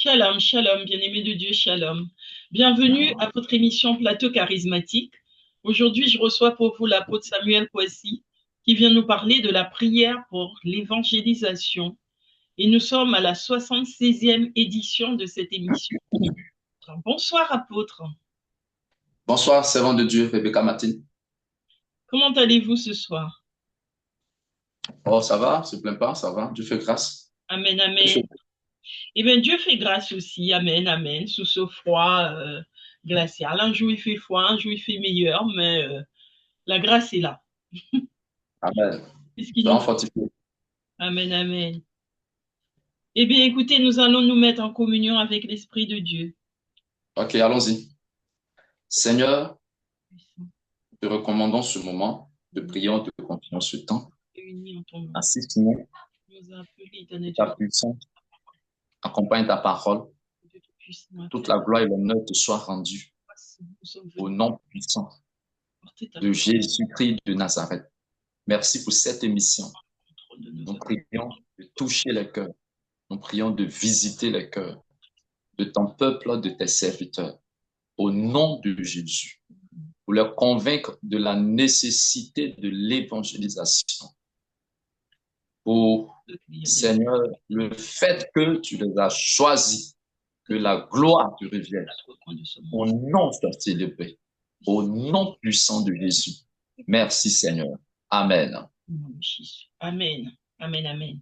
Shalom, shalom, bien-aimés de Dieu, shalom. Bienvenue à votre émission Plateau charismatique. Aujourd'hui, je reçois pour vous l'apôtre Samuel Kwesi qui vient nous parler de la prière pour l'évangélisation. Et nous sommes à la 76e édition de cette émission. Bonsoir, apôtre. Bonsoir, servant de Dieu, Rebecca Martin. Comment allez-vous ce soir? Oh, ça va, se plaint pas, ça va, Dieu fait grâce. Amen, Dieu amen. fait- Eh bien, Dieu fait grâce aussi. Amen, amen. Sous ce froid glacial. Un jour, il fait froid, un jour, il fait meilleur, mais la grâce est là. Amen. C'est ce qu'il nous Soyons faut. fortifiés. Amen, amen. Eh bien, écoutez, nous allons nous mettre en communion avec l'Esprit de Dieu. Ok, allons-y. Seigneur, te recommandons ce moment de prière, de confiance ce temps. Réunis en ton nom. Assiste-nous, Nous a appelés, éternel Dieu, ta puissance, accompagne ta parole. Dieu Tout-Puissant, Toute la gloire et l'honneur te soient rendus nous sommes au venus nom puissant porter ta de parole Jésus-Christ de Nazareth. Merci pour cette émission. au trône de nos Nous âmes. prions de toucher les cœurs. Nous prions de visiter les cœurs de ton peuple, de tes serviteurs. Au nom de Jésus. Pour leur convaincre de la nécessité de l'évangélisation. Pour, Seigneur, le fait que tu les as choisis, que la gloire te revienne. Au nom soit élevé, au nom puissant de Jésus. Merci, Seigneur. Amen. Amen. Amen, amen.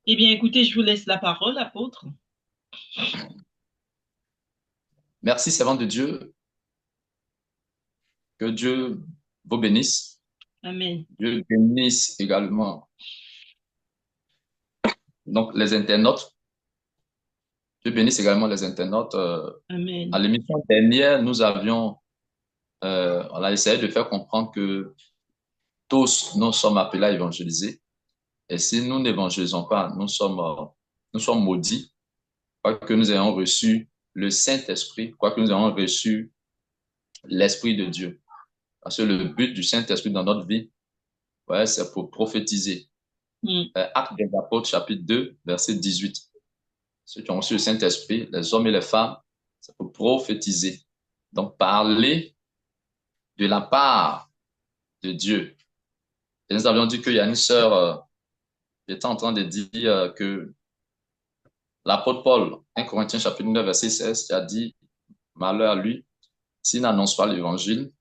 Eh bien, écoutez, je vous laisse la parole, apôtre. Merci, servant de Dieu. Que Dieu vous bénisse. Amen. Dieu bénisse également donc les internautes. Dieu bénisse également les internautes. À Amen. l'émission dernière, on a essayé de faire comprendre que tous nous sommes appelés à évangéliser. Et si nous n'évangélisons pas, nous sommes maudits, quoique nous ayons reçu le Saint-Esprit, quoique nous ayons reçu l'Esprit de Dieu. Parce que le but du Saint-Esprit dans notre vie, ouais, c'est pour prophétiser. Mm. Actes des Apôtres, chapitre 2, verset 18. Ceux qui ont reçu le Saint-Esprit, les hommes et les femmes, c'est pour prophétiser. Donc, parler de la part de Dieu. Et nous avions dit qu'il y a une sœur qui était en train de dire que l'apôtre Paul, 1 Corinthiens chapitre 9, verset 16, qui a dit, malheur à lui, s'il n'annonce pas l'évangile,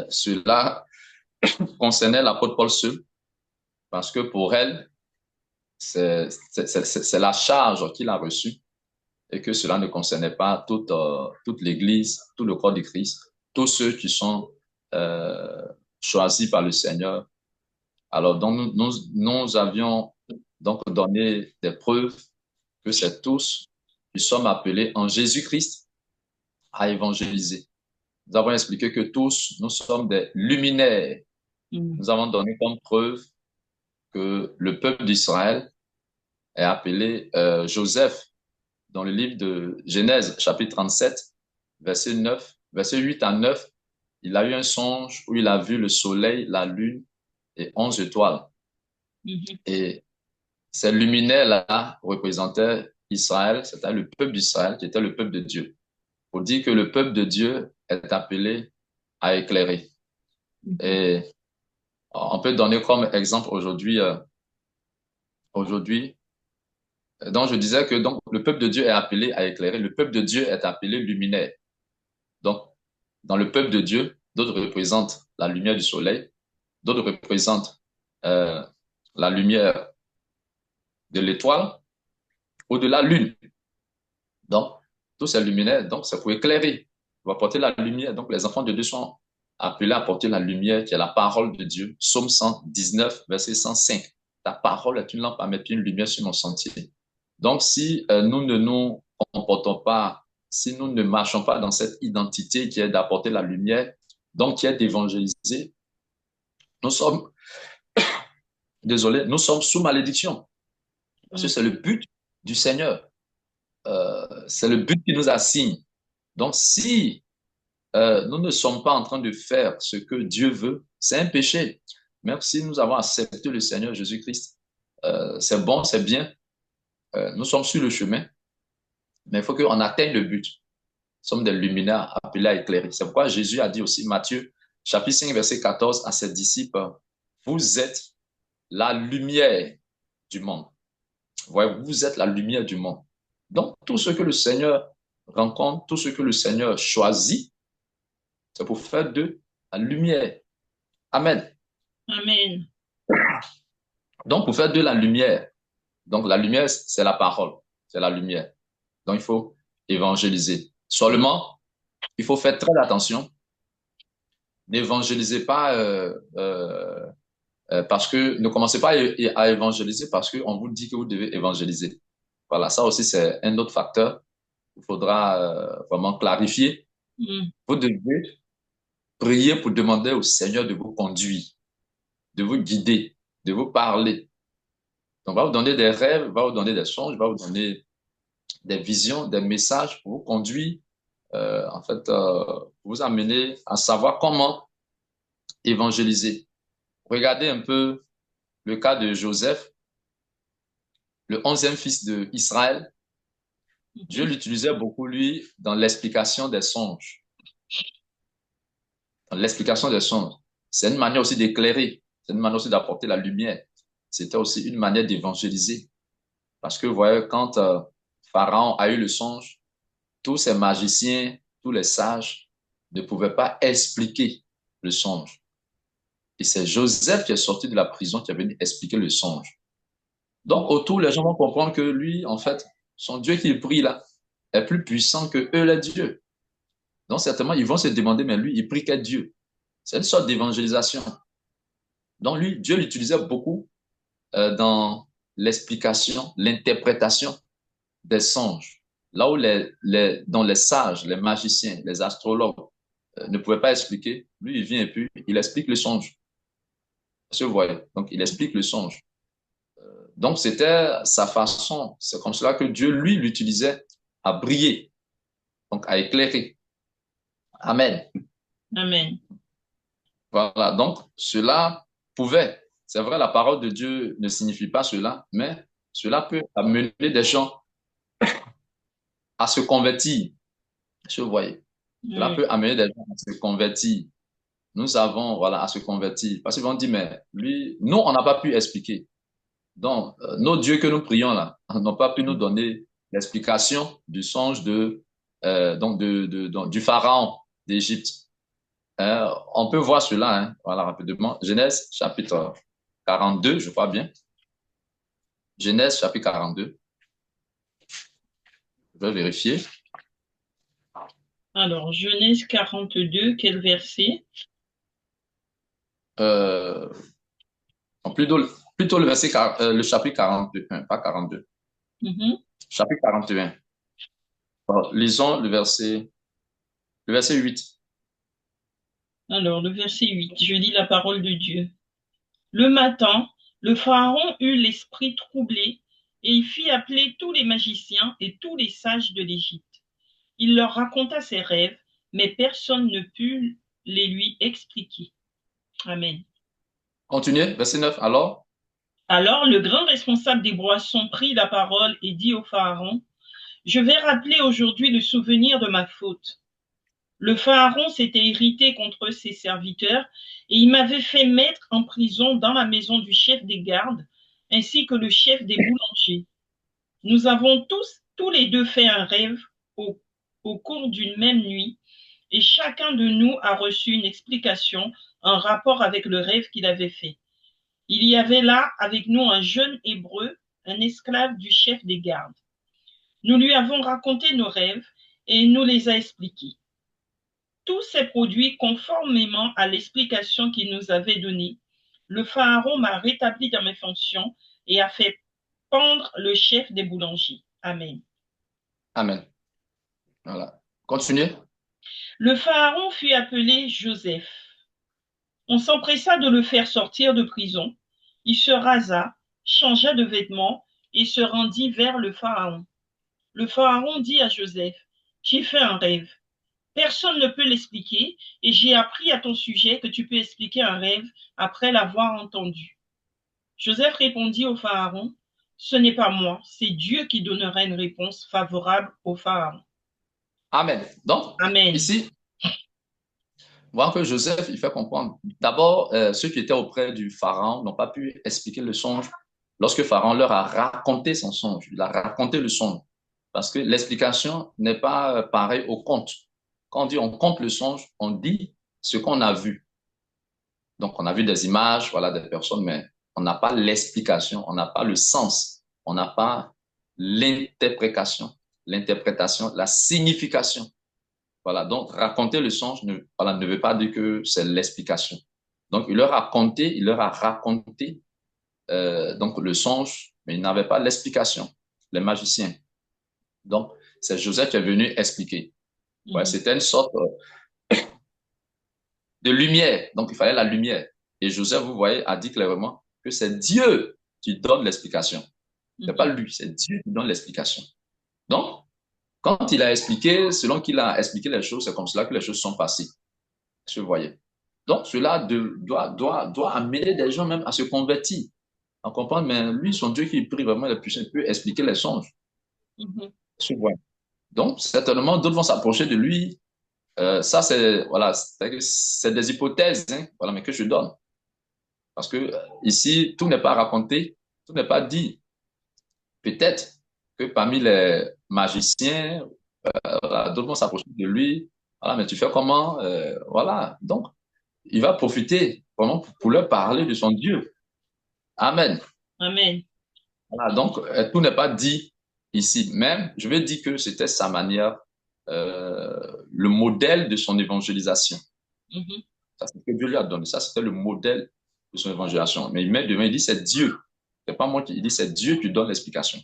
cela concernait l'apôtre Paul seul, parce que pour elle, c'est la charge qu'il a reçue et que cela ne concernait pas toute l'Église, tout le corps de Christ, tous ceux qui sont euh, choisis par le Seigneur. Alors, donc, nous avions donc donné des preuves que c'est tous qui sommes appelés en Jésus-Christ à évangéliser. Nous avons expliqué que tous, nous sommes des luminaires. Mm. Nous avons donné comme preuve que le peuple d'Israël est appelé Joseph dans le livre de Genèse, chapitre 37, verset 9, verset 8 à 9. Il a eu un songe où il a vu le soleil, la lune et 11 étoiles. Mhm. Et ces luminaires-là représentaient Israël, c'était le peuple d'Israël qui était le peuple de Dieu. Pour dire que le peuple de Dieu est appelé à éclairer. Mhm. Et on peut donner comme exemple aujourd'hui, donc je disais que donc le peuple de Dieu est appelé à éclairer, le peuple de Dieu est appelé luminaire. Donc dans le peuple de Dieu, d'autres représentent la lumière du soleil, d'autres représentent euh, la lumière de l'étoile ou de la lune. Donc tous ces luminaires, donc c'est pour éclairer, pour apporter la lumière. Donc les enfants de Dieu sont appelés à apporter la lumière qui est la parole de Dieu. Psaume 119, verset 105. Ta parole est une lampe à mes pieds, une lumière sur mon sentier. Donc, si nous ne nous comportons pas, si nous ne marchons pas dans cette identité qui est d'apporter la lumière, donc qui est d'évangéliser, nous sommes, désolé, nous sommes sous malédiction. Parce que Mm. c'est le but du Seigneur. C'est le but qui nous assigne. Donc, si nous ne sommes pas en train de faire ce que Dieu veut, c'est un péché. Même si nous avons accepté le Seigneur Jésus-Christ, c'est bon, c'est bien. Nous sommes sur le chemin. Mais il faut qu'on atteigne le but. Nous sommes des luminaires appelés à éclairer. C'est pourquoi Jésus a dit aussi, Matthieu, chapitre 5, verset 14, à ses disciples, vous êtes la lumière du monde. Voyez, vous êtes la lumière du monde. Donc, tout ce que le Seigneur rencontre, tout ce que le Seigneur choisit, c'est pour faire de la lumière. Amen. Amen. Donc, pour faire de la lumière, donc la lumière, c'est la parole, c'est la lumière. Donc, il faut évangéliser. Seulement, il faut faire très attention. N'évangélisez pas parce que, ne commencez pas à évangéliser parce qu'on vous dit que vous devez évangéliser. Voilà, ça aussi, c'est un autre facteur qu'il faudra vraiment clarifier. Mm. Vous devez prier pour demander au Seigneur de vous conduire, de vous guider, de vous parler. Donc, il va vous donner des rêves, il va vous donner des songes, il va vous donner des visions, des messages pour vous conduire, pour vous amener à savoir comment évangéliser. Regardez un peu le cas de Joseph, le 11e fils d'Israël. Dieu l'utilisait beaucoup, lui, dans l'explication des songes. Dans l'explication des songes. C'est une manière aussi d'éclairer, c'est une manière aussi d'apporter la lumière. C'était aussi une manière d'évangéliser. Parce que, vous voyez, quand Pharaon a eu le songe, tous ces magiciens, tous les sages ne pouvaient pas expliquer le songe. Et c'est Joseph qui est sorti de la prison qui est venu expliquer le songe. Donc, autour, les gens vont comprendre que lui, en fait, son Dieu qu'il prie là est plus puissant que eux, les dieux. Donc, certainement, ils vont se demander, mais lui, il prie quel Dieu? C'est une sorte d'évangélisation. Donc, lui, Dieu l'utilisait beaucoup dans l'explication, l'interprétation des songes. Là où dont les sages, les magiciens, les astrologues ne pouvaient pas expliquer, lui, il vient et puis il explique le songe. Vous voyez? Donc, il explique le songe. Donc, c'était sa façon. C'est comme cela que Dieu, lui, l'utilisait à briller, donc à éclairer. Amen. Amen. Voilà. Donc, cela pouvait. C'est vrai, la parole de Dieu ne signifie pas cela, mais cela peut amener des gens à se convertir. Vous voyez? Cela Mm. peut amener des gens à se convertir. Nous avons, voilà, à se convertir. Parce qu'ils vont dire, mais lui, nous, on n'a pas pu expliquer. Donc, nos dieux que nous prions là n'ont pas pu nous donner l'explication du songe du pharaon d'Égypte. On peut voir cela, hein, voilà, rapidement. Genèse chapitre 42, je crois bien. Genèse chapitre 42. Je vais vérifier. Alors, Genèse 42, quel verset? Euh, plutôt le chapitre 41, pas 42. Mhm. Chapitre 41. Alors, lisons le verset 8. Alors, le verset 8, je lis la parole de Dieu. Le matin, le Pharaon eut l'esprit troublé et il fit appeler tous les magiciens et tous les sages de l'Égypte. Il leur raconta ses rêves, mais personne ne put les lui expliquer. Amen. Continuez, verset 9. Alors, Alors le grand responsable des boissons prit la parole et dit au Pharaon, je vais rappeler aujourd'hui le souvenir de ma faute. Le Pharaon s'était irrité contre ses serviteurs et il m'avait fait mettre en prison dans la maison du chef des gardes ainsi que le chef des boulangers. Nous avons tous les deux fait un rêve au, au cours d'une même nuit et chacun de nous a reçu une explication en rapport avec le rêve qu'il avait fait. Il y avait là avec nous un jeune hébreu, un esclave du chef des gardes. Nous lui avons raconté nos rêves et il nous les a expliqués. Tout s'est produit conformément à l'explication qu'il nous avait donnée. Le Pharaon m'a rétabli dans mes fonctions et a fait pendre le chef des boulangers. Amen. amen. Voilà. Continuez. Le Pharaon fut appelé Joseph. On s'empressa de le faire sortir de prison. Il se rasa, changea de vêtements et se rendit vers le Pharaon. Le Pharaon dit à Joseph, j'ai fait un rêve. Personne ne peut l'expliquer et j'ai appris à ton sujet que tu peux expliquer un rêve après l'avoir entendu. Joseph répondit au Pharaon, ce n'est pas moi, c'est Dieu qui donnera une réponse favorable au Pharaon. Amen. Donc, Amen. ici, voir que Joseph, il fait comprendre. D'abord, ceux qui étaient auprès du Pharaon n'ont pas pu expliquer le songe lorsque Pharaon leur a raconté son songe. Il a raconté le songe. Parce que l'explication n'est pas pareille au conte. Quand on dit on compte le songe, on dit ce qu'on a vu. Donc, on a vu des images, voilà, des personnes, mais on n'a pas l'explication, on n'a pas le sens, on n'a pas l'interprétation, la signification. Voilà, donc raconter le songe voilà, ne veut pas dire que c'est l'explication. Donc, il leur a raconté donc le songe, mais il n'avait pas l'explication, les magiciens. Donc, c'est Joseph qui est venu expliquer. Ouais, Mhm. c'était une sorte de lumière. Donc, il fallait la lumière. Et Joseph, vous voyez, a dit clairement que c'est Dieu qui donne l'explication. C'est pas Mhm. lui, c'est Dieu qui donne l'explication. Donc, quand il a expliqué, selon qu'il a expliqué les choses, c'est comme cela que les choses sont passées. Je voyais. Donc, cela doit amener des gens même à se convertir, à comprendre, mais lui, son Dieu qui prie vraiment le puissant, peut expliquer les songes. Mhm. Je vois. Donc, certainement, d'autres vont s'approcher de lui. Ça, voilà, c'est des hypothèses, hein, voilà, mais que je donne. Parce que ici, tout n'est pas raconté, tout n'est pas dit. Peut-être que parmi les magiciens, voilà, d'autres vont s'approcher de lui. Voilà, mais tu fais comment? Voilà. Donc, il va profiter vraiment pour leur parler de son Dieu. Amen. Amen. Voilà, donc, tout n'est pas dit ici. Même, je vais dire que c'était sa manière, le modèle de son évangélisation. Mhm. Ça, c'est ce que Dieu lui a donné. Ça, c'était le modèle de son évangélisation. Mais il met demain, il dit, c'est Dieu. C'est pas moi qui, il dit, c'est Dieu qui donne l'explication.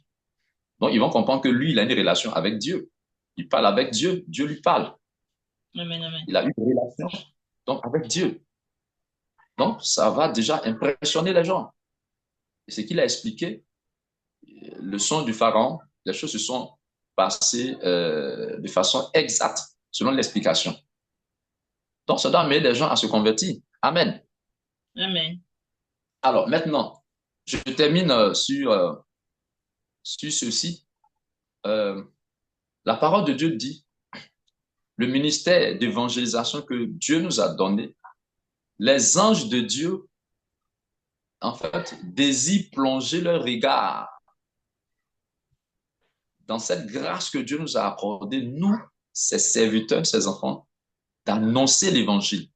Donc, ils vont comprendre que lui, il a une relation avec Dieu. Il parle avec Dieu. Dieu lui parle. Amen. Amen. Il a une relation, donc, avec Dieu. Donc, ça va déjà impressionner les gens. Et ce qu'il a expliqué, le son du pharaon, les choses se sont passées de façon exacte, selon l'explication. Donc, ça doit amener des gens à se convertir. Amen. Amen. Alors, maintenant, je termine sur ceci. Euh, la parole de Dieu dit, le ministère d'évangélisation que Dieu nous a donné, les anges de Dieu, en fait, désirent plonger leur regard dans cette grâce que Dieu nous a accordée, nous, ses serviteurs, ses enfants, d'annoncer l'évangile.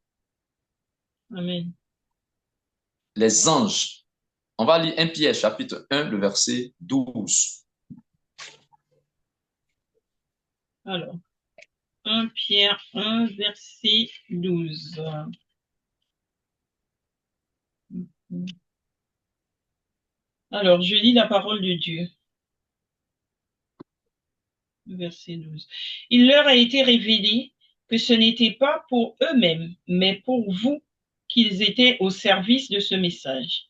Amen. Les anges. On va lire 1 Pierre chapitre 1, le verset 12. Alors, 1 Pierre 1, verset 12. Alors, je lis la parole de Dieu. Verset 12. Il leur a été révélé que ce n'était pas pour eux-mêmes, mais pour vous qu'ils étaient au service de ce message.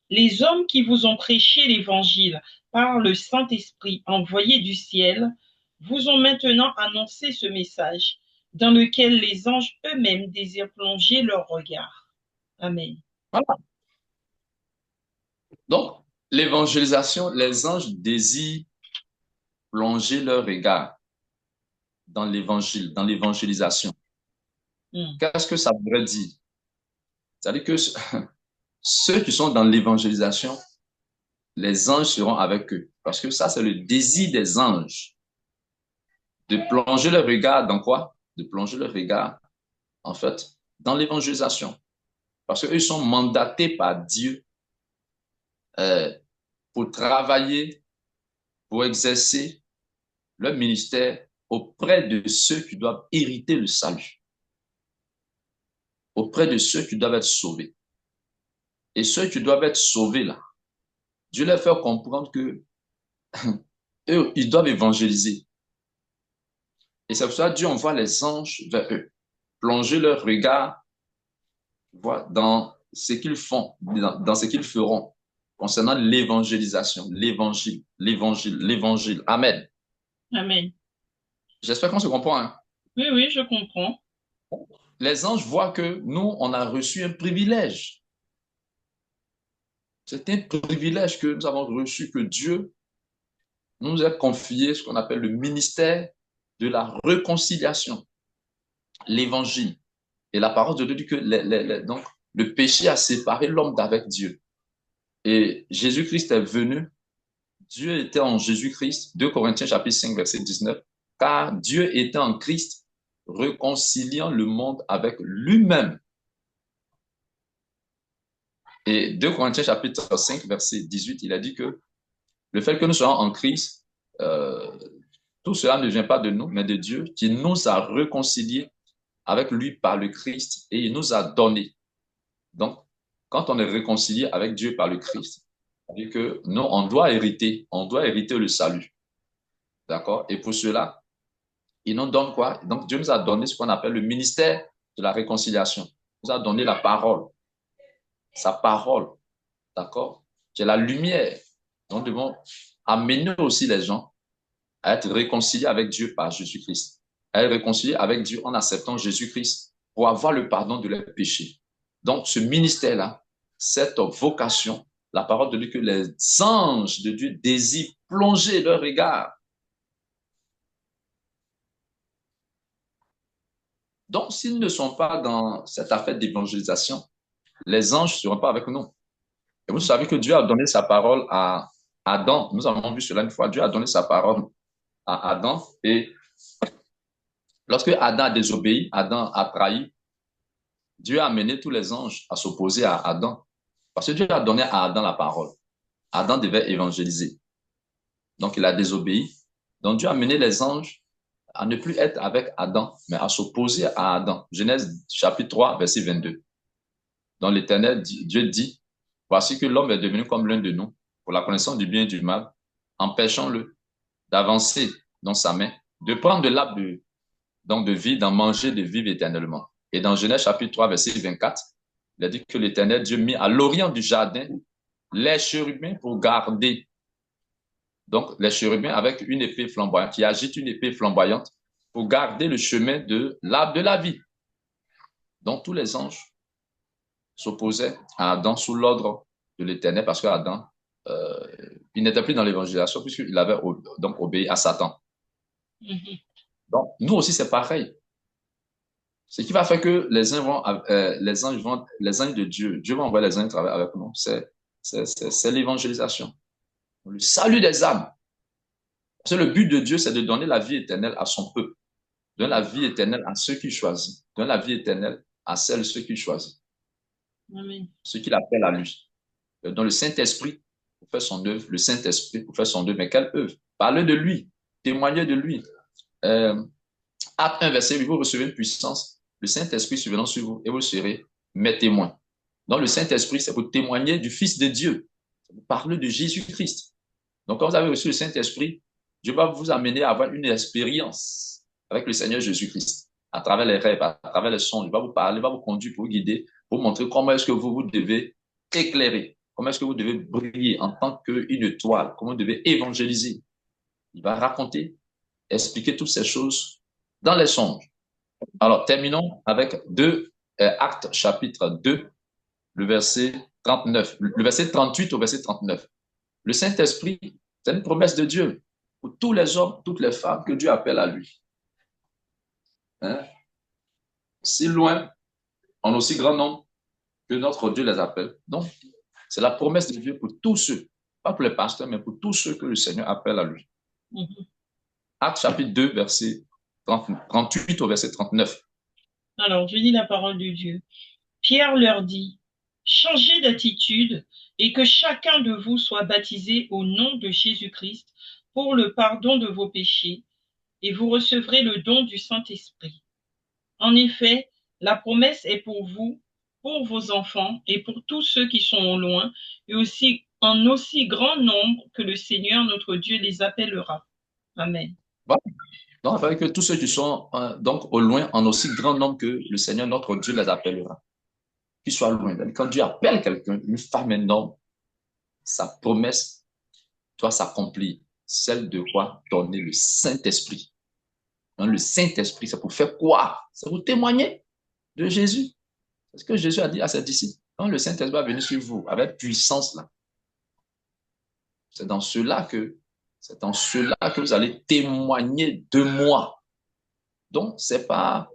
Les hommes qui vous ont prêché l'Évangile par le Saint-Esprit envoyé du ciel vous ont maintenant annoncé ce message dans lequel les anges eux-mêmes désirent plonger leur regard. Amen. Voilà. Donc, l'évangélisation, les anges désirent plonger leur regard dans l'évangile, dans l'évangélisation. Mm. Qu'est-ce que ça voudrait dire? C'est-à-dire que ceux qui sont dans l'évangélisation, les anges seront avec eux. Parce que ça, c'est le désir des anges. De plonger le regard dans quoi? De plonger le regard, en fait, dans l'évangélisation. Parce qu'eux sont mandatés par Dieu euh, pour travailler, pour exercer leur ministère auprès de ceux qui doivent hériter le salut, auprès de ceux qui doivent être sauvés. Et ceux qui doivent être sauvés, là, Dieu leur fait comprendre que eux, ils doivent évangéliser. Et c'est pour ça que Dieu envoie les anges vers eux, plonger leur regard dans ce qu'ils font, dans ce qu'ils feront concernant l'évangélisation, l'évangile. Amen. Amen. J'espère qu'on se comprend, hein. Oui, oui, je comprends. Les anges voient que nous, on a reçu un privilège. C'est un privilège que nous avons reçu, que Dieu nous a confié, ce qu'on appelle le ministère de la réconciliation, l'évangile. Et la parole de Dieu dit que donc, le péché a séparé l'homme d'avec Dieu. Et Jésus-Christ est venu, Dieu était en Jésus-Christ, 2 Corinthiens chapitre 5, verset 19, car Dieu était en Christ, réconciliant le monde avec lui-même. Et 2 Corinthiens chapitre 5, verset 18, il a dit que le fait que nous soyons en Christ, tout cela ne vient pas de nous, mais de Dieu, qui nous a réconciliés avec lui par le Christ et il nous a donné. Donc, quand on est réconcilié avec Dieu par le Christ, c'est-à-dire que nous, on doit hériter le salut. D'accord? Et pour cela, il nous donne quoi? Donc, Dieu nous a donné ce qu'on appelle le ministère de la réconciliation. Il nous a donné la parole, sa parole. D'accord? C'est la lumière. Nous devons amener aussi les gens à être réconciliés avec Dieu par Jésus-Christ, à être réconciliés avec Dieu en acceptant Jésus-Christ pour avoir le pardon de leurs péchés. Donc, ce ministère-là, cette vocation, la parole de Dieu que les anges de Dieu désirent plonger leur regard. Donc, s'ils ne sont pas dans cette affaire d'évangélisation, les anges ne seront pas avec nous. Et vous savez que Dieu a donné sa parole à Adam. Nous avons vu cela une fois. Dieu a donné sa parole à Adam. Et lorsque Adam a désobéi, Adam a trahi, Dieu a amené tous les anges à s'opposer à Adam. Parce que Dieu a donné à Adam la parole. Adam devait évangéliser. Donc, il a désobéi. Donc, Dieu a amené les anges à ne plus être avec Adam, mais à s'opposer à Adam. Genèse chapitre 3, verset 22. Dans l'Éternel, Dieu dit, voici que l'homme est devenu comme l'un de nous, pour la connaissance du bien et du mal, empêchons-le d'avancer dans sa main, de prendre de l'arbre de vie, d'en manger, de vivre éternellement. Et dans Genèse chapitre 3, verset 24, il a dit que l'Éternel Dieu mit à l'orient du jardin les chérubins pour garder. Donc, les chérubins avec une épée flamboyante, qui agite une épée flamboyante pour garder le chemin de l'arbre de la vie. Donc, tous les anges s'opposaient à Adam sous l'ordre de l'Éternel parce qu'Adam, il n'était plus dans l'évangélisation puisqu'il avait donc obéi à Satan. Mm-hmm. Donc, nous aussi, c'est pareil. Ce qui va faire que les anges de Dieu va envoyer les anges travailler avec nous, c'est l'évangélisation, le salut des âmes. Parce que le but de Dieu, c'est de donner la vie éternelle à son peuple, donner la vie éternelle à ceux qu'il choisit, donner la vie éternelle à ceux qu'il choisit, Amen. Ceux qu'il appelle à lui. Dans le Saint-Esprit, pour faire son œuvre, le Saint-Esprit pour faire son œuvre, mais quelle œuvre? Parlez de lui, témoignez de lui. Acte 1, verset 8, vous recevez une puissance, le Saint-Esprit survenant sur vous, et vous serez mes témoins. Donc, le Saint-Esprit, c'est pour témoigner du Fils de Dieu. C'est pour parler de Jésus-Christ. Donc, quand vous avez reçu le Saint-Esprit, Dieu va vous amener à avoir une expérience avec le Seigneur Jésus-Christ, à travers les rêves, à travers les sons. Il va vous parler, il va vous conduire pour vous guider, pour vous montrer comment est-ce que vous devez éclairer, comment est-ce que vous devez briller en tant qu'une étoile, comment vous devez évangéliser. Il va raconter, expliquer toutes ces choses dans les songes. Alors, terminons avec Actes chapitre 2, le verset 39, le verset 38 au verset 39. Le Saint-Esprit, c'est une promesse de Dieu pour tous les hommes, toutes les femmes que Dieu appelle à lui. Hein? Si loin, en aussi grand nombre que notre Dieu les appelle. Donc, c'est la promesse de Dieu pour tous ceux, pas pour les pasteurs, mais pour tous ceux que le Seigneur appelle à lui. Mm-hmm. Actes chapitre 2, verset 38 au verset 39. Alors, je lis la parole de Dieu. Pierre leur dit, changez d'attitude et que chacun de vous soit baptisé au nom de Jésus-Christ pour le pardon de vos péchés, et vous recevrez le don du Saint-Esprit. En effet, la promesse est pour vous, pour vos enfants et pour tous ceux qui sont au loin, et aussi en aussi grand nombre que le Seigneur notre Dieu les appellera. Amen. Bon. Donc, avec que tous ceux qui sont donc au loin, en aussi grand nombre que le Seigneur notre Dieu les appellera. Qu'ils soient loin. Quand Dieu appelle quelqu'un, une femme, un homme, sa promesse doit s'accomplir. Celle de quoi donner le Saint-Esprit. Donc, le Saint-Esprit, c'est pour faire quoi? C'est pour témoigner de Jésus. C'est ce que Jésus a dit à ses disciples. Donc, le Saint-Esprit va venir sur vous avec puissance là. C'est dans cela que, c'est dans cela que vous allez témoigner de moi. Donc, c'est pas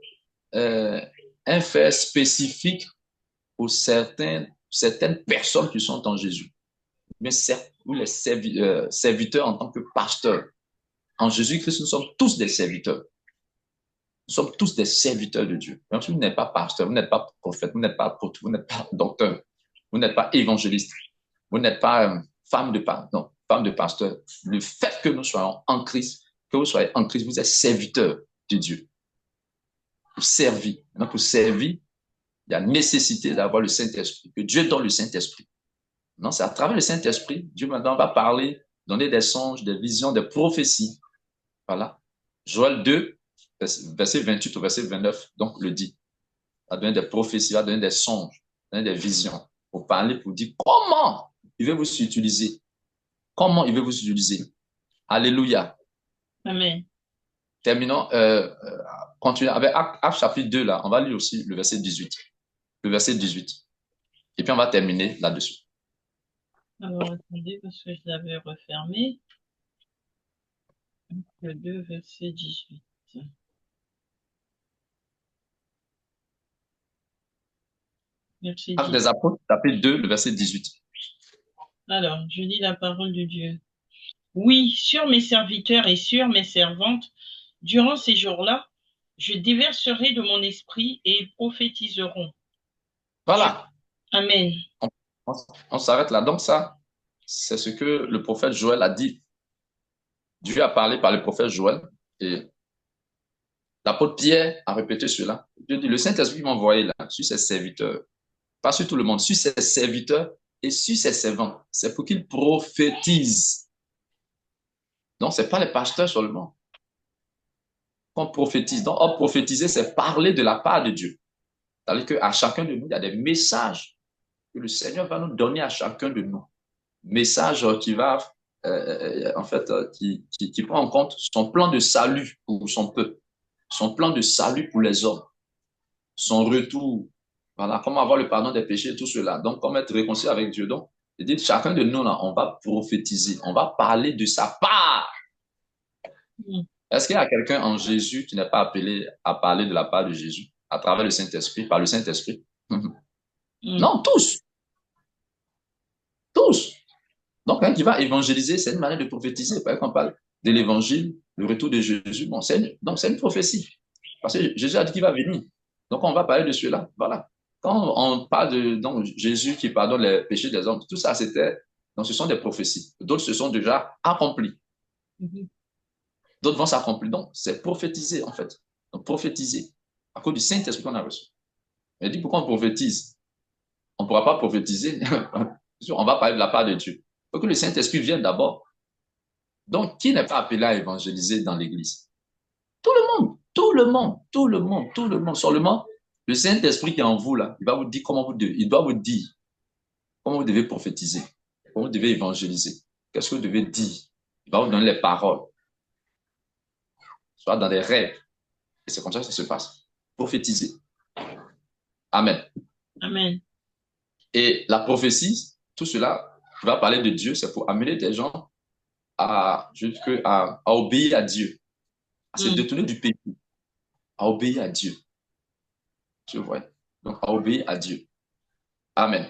un fait spécifique pour certaines personnes qui sont en Jésus, mais pour les serviteurs en tant que pasteurs. En Jésus-Christ, nous sommes tous des serviteurs. Nous sommes tous des serviteurs de Dieu. Même si vous n'êtes pas pasteur, vous n'êtes pas prophète, vous n'êtes pas apôtre, vous n'êtes pas docteur, vous n'êtes pas évangéliste, vous n'êtes pas femme de pasteur. Le fait que nous soyons en Christ, que vous soyez en Christ, vous êtes serviteurs de Dieu. Vous servez. Donc, pour servir, il y a nécessité d'avoir le Saint-Esprit, que Dieu donne le Saint-Esprit. Non, c'est à travers le Saint-Esprit, Dieu maintenant va parler, donner des songes, des visions, des prophéties. Voilà. Joël 2, verset 28 au verset 29, donc le dit. Il va donner des prophéties, il va donner des songes, donner des visions, pour parler, pour dire comment il veut vous utiliser. Comment il veut vous utiliser. Alléluia. Amen. Terminons, continuons avec Actes chapitre 2, là, on va lire aussi le verset 18. Le verset 18. Et puis on va terminer là-dessus. Alors, attendez, parce que je l'avais refermé. Le 2, verset 18. Verset Actes 10. des Apôtres, chapitre 2, le verset 18. Alors, je lis la parole de Dieu. Oui, sur mes serviteurs et sur mes servantes, durant ces jours-là, je déverserai de mon esprit et ils prophétiseront. Voilà. Amen. On, on s'arrête là. Donc ça, c'est ce que le prophète Joël a dit. Dieu a parlé par le prophète Joël et l'apôtre Pierre a répété cela. Dieu dit, le Saint-Esprit m'a envoyé là, sur ses serviteurs, pas sur tout le monde, sur ses serviteurs et sur ses servants. C'est pour qu'ils prophétisent. Donc, ce n'est pas les pasteurs seulement qu'on prophétise. Donc, prophétiser, c'est parler de la part de Dieu. C'est-à-dire qu'à chacun de nous, il y a des messages que le Seigneur va nous donner à chacun de nous. Message qui va, en fait, qui prend en compte son plan de salut pour son peuple, son plan de salut pour les hommes, son retour, voilà, comment avoir le pardon des péchés, tout cela. Donc, comment être réconcilié avec Dieu. Donc, il dit, chacun de nous, là, on va prophétiser, on va parler de sa part. Est-ce qu'il y a quelqu'un en Jésus qui n'est pas appelé à parler de la part de Jésus à travers le Saint-Esprit, par le Saint-Esprit? Non, tous. Tous. Donc, quand il va évangéliser, c'est une manière de prophétiser. Par exemple, on parle de l'évangile, le retour de Jésus. Bon, donc, c'est une prophétie. Parce que Jésus a dit qu'il va venir. Donc, on va parler de cela. Voilà. Quand on parle de donc, Jésus qui pardonne les péchés des hommes, tout ça, donc, ce sont des prophéties. D'autres se sont déjà accomplis. D'autres vont s'accomplir. Donc, c'est prophétiser, en fait. Donc, prophétiser. À cause du Saint-Esprit qu'on a reçu. Il dit, pourquoi on prophétise? On ne pourra pas prophétiser. On va parler de la part de Dieu. Il faut que le Saint-Esprit vienne d'abord. Donc, qui n'est pas appelé à évangéliser dans l'Église? Tout le monde, tout le monde, tout le monde, tout le monde. Seulement, le Saint-Esprit qui est en vous, là, il va vous dire il doit vous dire comment vous devez prophétiser, comment vous devez évangéliser, qu'est-ce que vous devez dire. Il va vous donner les paroles, soit dans des rêves. Et c'est comme ça que ça se passe. Prophétiser. Amen. Amen. Et la prophétie, tout cela qui va parler de Dieu, c'est pour amener des gens à obéir à Dieu, à se détourner du péché, à obéir à Dieu. Tu vois? Donc, à obéir à Dieu. Amen.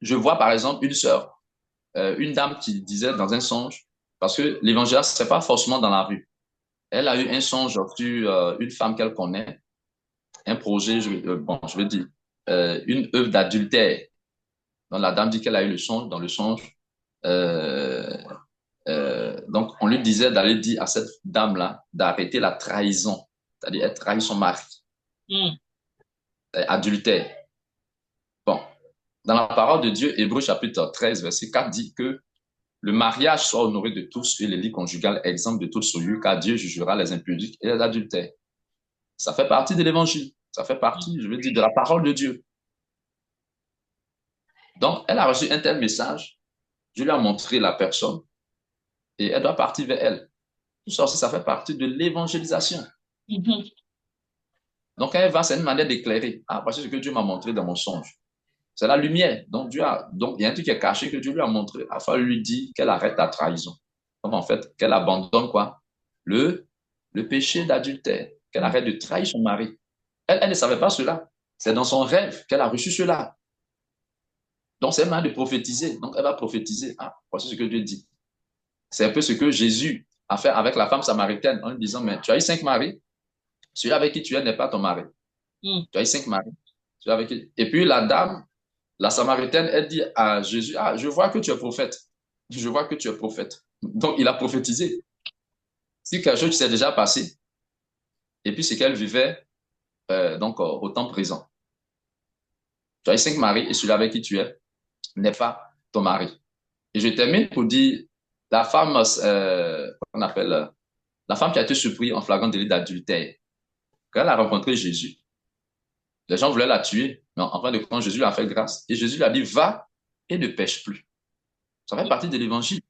Je vois par exemple une sœur, une dame qui disait dans un songe, parce que l'évangile, ce n'est pas forcément dans la rue. Elle a eu un songe sur une femme qu'elle connaît, un projet, je veux dire, une œuvre d'adultère. Donc, la dame dit qu'elle a eu le songe, dans le songe, donc, on lui disait d'aller dire à cette dame-là d'arrêter la trahison, c'est-à-dire elle trahit son mari, adultère. Bon, dans la parole de Dieu, Hébreux chapitre 13, verset 4 dit que le mariage soit honoré de tous et les lits conjugales exempt de toute souillure, car Dieu jugera les impudiques et les adultères. Ça fait partie de l'évangile. Ça fait partie, je veux dire, de la parole de Dieu. Donc, elle a reçu un tel message. Je lui ai montré la personne et elle doit partir vers elle. Tout ça aussi, ça fait partie de l'évangélisation. Donc, quand elle va, c'est une manière d'éclairer. Ah, voici ce que Dieu m'a montré dans mon songe. C'est la lumière. Donc, il y a un truc qui est caché que Dieu lui a montré afin de lui dire qu'elle arrête la trahison. Donc, en fait, qu'elle abandonne quoi? Le, le péché d'adultère. Qu'elle arrête de trahir son mari. Elle ne savait pas cela. C'est dans son rêve qu'elle a reçu cela. Donc, c'est une manière de prophétiser. Donc, elle va prophétiser. Ah, voici ce que Dieu dit. C'est un peu ce que Jésus a fait avec la femme samaritaine en lui disant, mais tu as eu 5 maris. Celui avec qui tu es n'est pas ton mari. Mm. Tu as eu 5 maris. Et puis, la dame, la Samaritaine, elle dit à Jésus, ah, je vois que tu es prophète. Je vois que tu es prophète. Donc, il a prophétisé. Si quelque chose s'est déjà passé, et puis c'est qu'elle vivait au temps présent. Tu as eu 5 maris et celui avec qui tu es n'est pas ton mari. Et je termine pour dire, la femme, qu'on appelle, la femme qui a été surprise en flagrant délit d'adultère, quand elle a rencontré Jésus, les gens voulaient la tuer, mais en fin de compte, Jésus lui a fait grâce. Et Jésus lui a dit, va et ne pêche plus. Ça fait partie de l'évangile.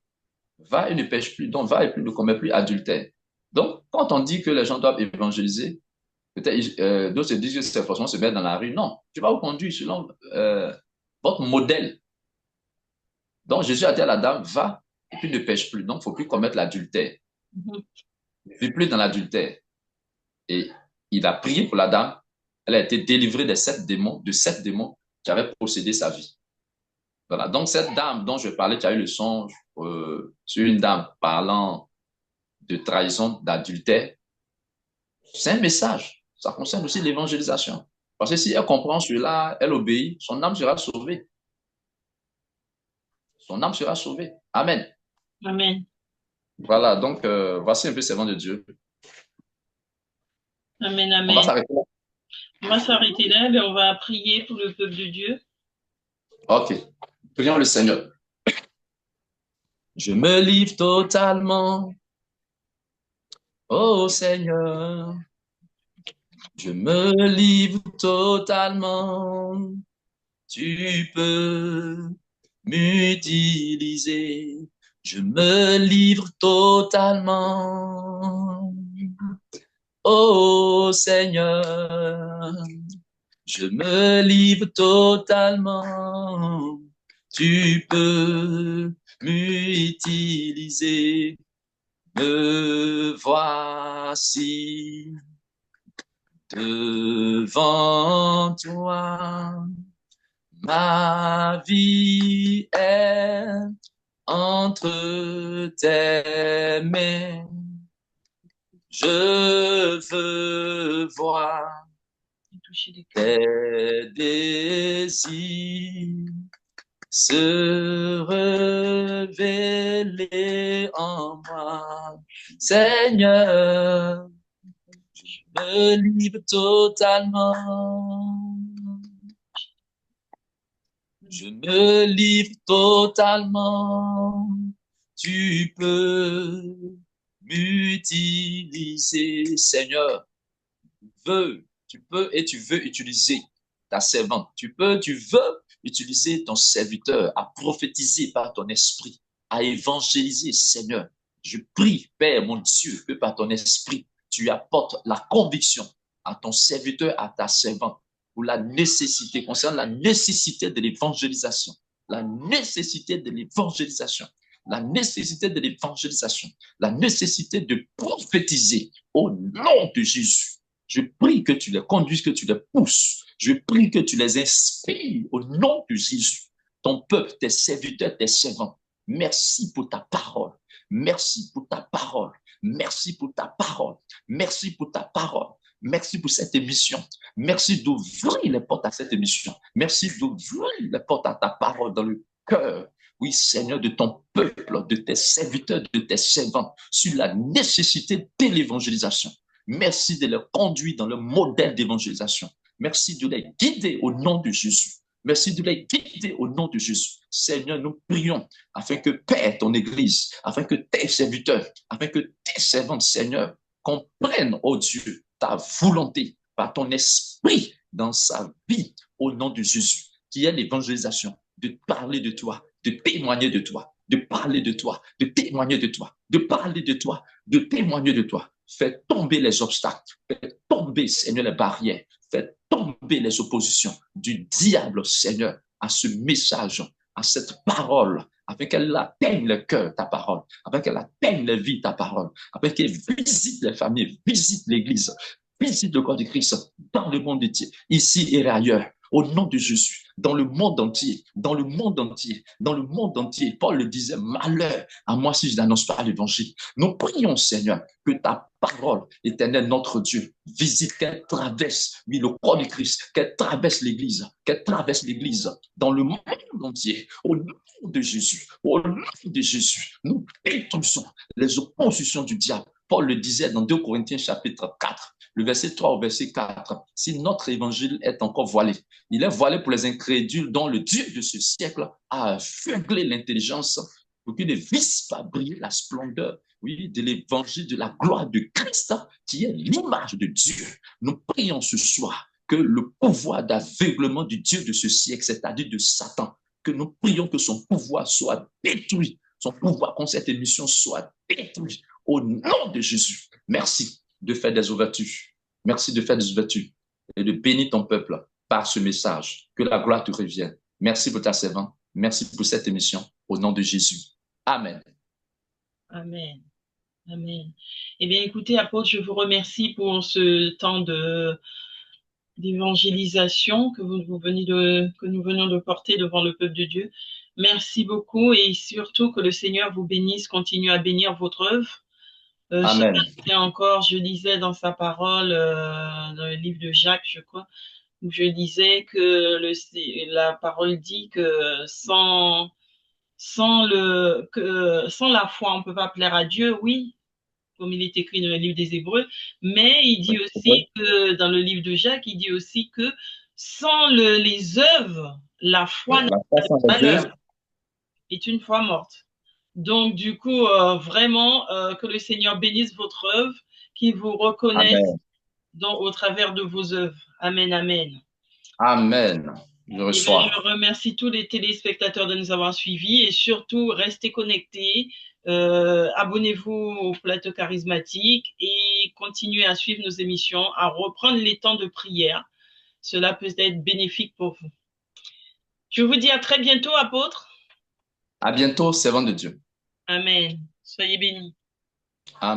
Va et ne pêche plus. Donc, va et ne commets plus adultère. Donc, quand on dit que les gens doivent évangéliser, peut-être d'autres se disent que c'est forcément se mettre dans la rue. Non, tu vas vous conduire selon votre modèle. Donc, Jésus a dit à la dame, va et puis ne pêche plus. Donc, il ne faut plus commettre l'adultère. Ne vis plus dans l'adultère. Et il a prié pour la dame. Elle a été délivrée de 7 démons qui avaient possédé sa vie. Voilà. Donc, cette dame dont je parlais, tu as eu le songe sur une dame parlant de trahison, d'adultère, c'est un message. Ça concerne aussi l'évangélisation. Parce que si elle comprend cela, elle obéit, son âme sera sauvée. Son âme sera sauvée. Amen. Amen. Voilà, donc voici un peu servant de Dieu. Amen, On va amen. s'arrêter là. On va s'arrêter là, mais on va prier pour le peuple de Dieu. Ok. Prions le Seigneur. Je me livre totalement. Oh Seigneur. Je me livre totalement. Tu peux m'utiliser. Je me livre totalement. Oh Seigneur, je me livre totalement. Tu peux m'utiliser. Me voici devant toi. Ma vie est entre tes mains. Je veux voir tes désirs se révéler en moi. Seigneur, je me livre totalement. Je me livre totalement. Tu peux m'utiliser, Seigneur. Tu peux et tu veux utiliser ta servante. Tu veux utiliser ton serviteur à prophétiser par ton esprit, à évangéliser, Seigneur. Je prie, Père, mon Dieu, que par ton esprit, tu apportes la conviction à ton serviteur, à ta servante, pour la nécessité, concernant la nécessité de l'évangélisation. La nécessité de l'évangélisation. La nécessité de l'évangélisation. La nécessité de prophétiser au nom de Jésus. Je prie que tu les conduises, que tu les pousses. Je prie que tu les inspires au nom de Jésus. Ton peuple, tes serviteurs, tes servants. Merci pour ta parole. Merci pour ta parole. Merci pour ta parole. Merci pour ta parole. Merci pour cette émission. Merci d'ouvrir les portes à cette émission. Merci d'ouvrir les portes à ta parole dans le cœur. Oui, Seigneur, de ton peuple, de tes serviteurs, de tes servants, sur la nécessité de l'évangélisation. Merci de les conduire dans le modèle d'évangélisation. Merci de les guider au nom de Jésus. Merci de les guider au nom de Jésus. Seigneur, nous prions afin que Père, ton Église, afin que tes serviteurs, afin que tes servantes, Seigneur, comprennent, oh Dieu, ta volonté par ton esprit dans sa vie au nom de Jésus, qui est l'évangélisation, de parler de toi, de témoigner de toi. de parler de toi, de témoigner de toi, de parler de toi, de témoigner de toi. Fais tomber les obstacles, fais tomber, Seigneur, les barrières, fais tomber les oppositions du diable, Seigneur, à ce message, à cette parole, afin qu'elle atteigne le cœur, ta parole, afin qu'elle atteigne les vies, ta parole, afin qu'elle visite les familles, visite l'Église, visite le corps de Christ dans le monde entier, ici et ailleurs. Au nom de Jésus, dans le monde entier, dans le monde entier, dans le monde entier. Paul le disait, malheur à moi si je n'annonce pas l'évangile. Nous prions, Seigneur, que ta parole, éternel, notre Dieu, visite, qu'elle traverse, oui, le corps du Christ, qu'elle traverse l'Église dans le monde entier. Au nom de Jésus, au nom de Jésus, nous détruisons les oppositions du diable. Paul le disait dans 2 Corinthiens chapitre 4, le verset 3 au verset 4. Si notre évangile est encore voilé, il est voilé pour les incrédules dont le Dieu de ce siècle a aveuglé l'intelligence pour qu'ils ne vissent pas briller la splendeur, oui, de l'évangile de la gloire de Christ, qui est l'image de Dieu. Nous prions ce soir que le pouvoir d'aveuglement du Dieu de ce siècle, c'est-à-dire de Satan, que nous prions que son pouvoir soit détruit, son pouvoir contre cette émission soit détruit au nom de Jésus. Merci de faire des ouvertures. Merci de faire des ouvertures et de bénir ton peuple par ce message. Que la gloire te revienne. Merci pour ta servante. Merci pour cette émission. Au nom de Jésus. Amen. Amen. Amen. Eh bien, écoutez, apôtre, je vous remercie pour ce temps d'évangélisation que que nous venons de porter devant le peuple de Dieu. Merci beaucoup et surtout que le Seigneur vous bénisse, continue à bénir votre œuvre. Amen. Encore, je lisais dans sa parole, dans le livre de Jacques, je crois, où je disais que la parole dit que sans la foi, on ne peut pas plaire à Dieu, oui, comme il est écrit dans le livre des Hébreux, mais il dit aussi que, dans le livre de Jacques, il dit aussi que sans les œuvres, la foi n'a pas de valeur, est une foi morte. Donc, du coup, vraiment, que le Seigneur bénisse votre œuvre, qu'il vous reconnaisse au travers de vos œuvres. Amen, amen. Amen. Je reçois. Je remercie tous les téléspectateurs de nous avoir suivis et surtout, restez connectés. Abonnez-vous au plateau charismatique et continuez à suivre nos émissions, à reprendre les temps de prière. Cela peut être bénéfique pour vous. Je vous dis à très bientôt, apôtre. À bientôt, servant de Dieu. Amen. Soyez bénis. Amen.